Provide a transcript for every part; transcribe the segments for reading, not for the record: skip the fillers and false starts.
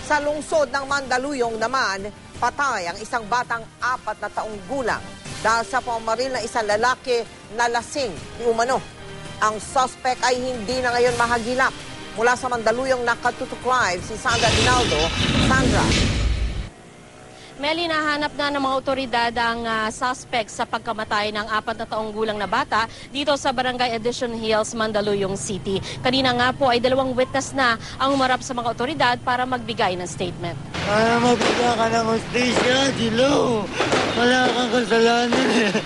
Sa lungsod ng Mandaluyong naman, patay ang isang batang 4 na taong gulang dahil sa pamamaril na isang lalaki na lasing di umano. Ang suspect ay hindi na ngayon mahagilap. Mula sa Mandaluyong nakatutok live si Sandra Ginaldo. Sandra. Meli, nahanap na ng mga otoridad ang suspect sa pagkamatay ng 4 na taong gulang na bata dito sa Barangay Addition Hills, Mandaluyong City. Kanina nga po ay 2 witness na ang humarap sa mga otoridad para magbigay ng statement. Magbigay ka ng hostisya, Dilo. Wala kang kasalanan eh.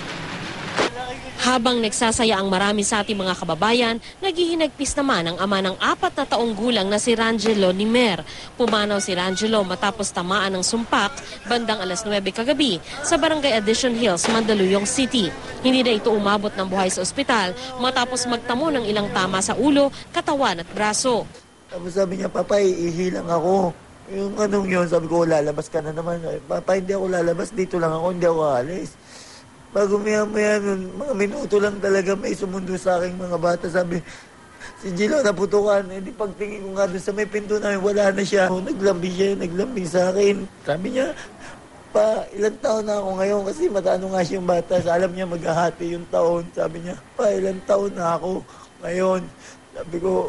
Habang nagsasaya ang marami sa ating mga kababayan, naghihinagpis naman ang ama ng 4 na taong gulang na si Rangelo Nimer. Pumanaw si Rangelo matapos tamaan ng sumpak bandang alas 9 kagabi sa Barangay Addition Hills, Mandaluyong City. Hindi na ito umabot ng buhay sa ospital matapos magtamo ng ilang tama sa ulo, katawan at braso. Tapos sabi niya, Papa, ihilang ako. Yung anong yun, sabi ko, lalabas ka na naman. Papa, hindi ako lalabas, dito lang ako, hindi ako alis. Bago maya-maya nun, mga minuto lang talaga may sumundo sa aking mga bata. Sabi, si Gilo naputukan. Hindi pagtingin ko nga doon sa may pinto namin, wala na siya. Naglambi sa akin. Sabi niya, Pa, ilang taon na ako ngayon kasi matano nga siyang bata. Alam niya maghahati yung taon. Sabi niya, Pa, ilang taon na ako ngayon. Sabi ko,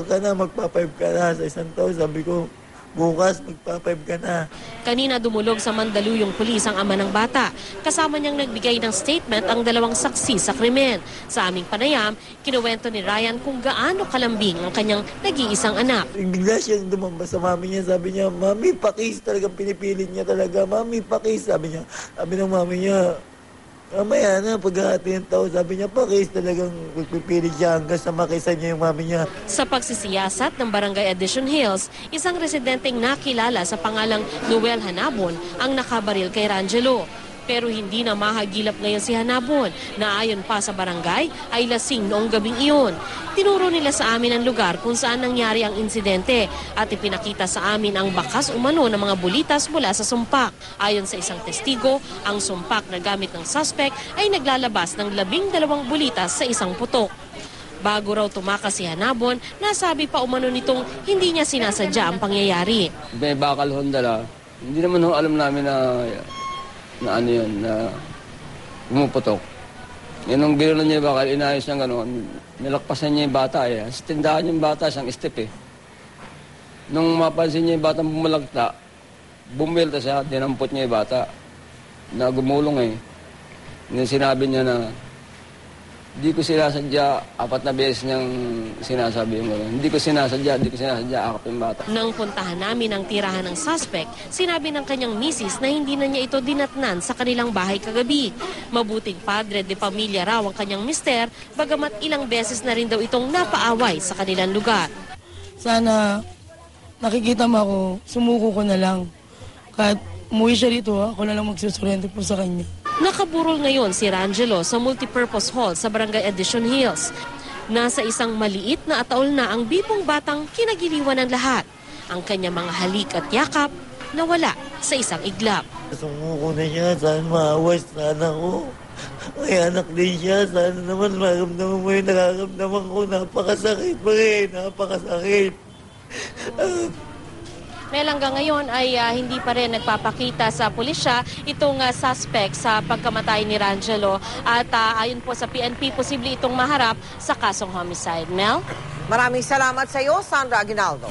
ka na, magpa-5 ka na sa isang taon. Sabi ko, bukas, magpa-5 ka na. Kanina dumulog sa Mandaluyong pulis ang ama ng bata. Kasama niyang nagbigay ng statement ang 2 saksi sa krimen. Sa aming panayam, kinuwento ni Ryan kung gaano kalambing ang kanyang nag-iisang anak. Bigla siyang dumambas sa mami niya. Sabi niya, Mami, pakis. Talagang pinipilit niya talaga. Mami, pakis. Sabi niya. Sabi ng mami niya, mamaya na, paghahati ng tao, sabi niya, pakis, talagang magpipilit siya hanggang sa makisan niya yung mami niya. Sa pagsisiyasat ng Barangay Addition Hills, isang residenteng nakilala sa pangalang Noel Hanabon ang nakabaril kay Rangelo. Pero hindi na mahagilap ngayon si Hanabon na ayon pa sa barangay ay lasing noong gabing iyon. Tinuro nila sa amin ang lugar kung saan nangyari ang insidente at ipinakita sa amin ang bakas umano ng mga bulitas mula sa sumpak. Ayon sa isang testigo, ang sumpak na gamit ng suspect ay naglalabas ng 12 bulitas sa isang putok. Bago raw tumakas si Hanabon, nasabi pa umano nitong hindi niya sinasadya ang pangyayari. May bakal Honda, hindi naman alam namin na ano yun, na pumuputok. Yan nung binulan niya yung bakal, inayos niya gano'n, nilakpasan niya yung bata eh. Sa tindahan yung bata, siyang step eh. Nung mapansin niya yung batang bumalagta, bumilta siya, dinampot niya yung bata, na gumulong eh. Sinabi niya na, di ko sinasadya, 4 na beses niyang sinasabi yung gano'n. Di ko sinasadya, akap yung bata. Nang puntahan namin ang tirahan ng suspect, sinabi ng kanyang misis na hindi na niya ito dinatnan sa kanilang bahay kagabi. Mabuting padre de pamilya raw ang kanyang mister, bagamat ilang beses na rin daw itong napaaway sa kanilang lugar. Sana nakikita mo ako, sumuko ko na lang. Kahit umuwi siya dito, ako na lang magsusurrender po sa kanya. Nakaburol ngayon si Rangelo sa multipurpose hall sa Barangay Addition Hills. Nasa isang maliit na ataol na ang bibong batang kinagiliwan ng lahat. Ang kanya mga halik at yakap nawala sa isang iglap. Sumuko na siya, sana maawas na anak ko. May anak din siya, sana naman maramdaman mo yung nararamdaman ko. Napakasakit pa rin, napakasakit. Mel, hanggang ngayon ay hindi pa rin nagpapakita sa pulisya itong suspect sa pagkamatay ni Rangelo. At ayon po sa PNP, posible itong maharap sa kasong homicide. Mel? Maraming salamat sa iyo, Sandra Aguinaldo.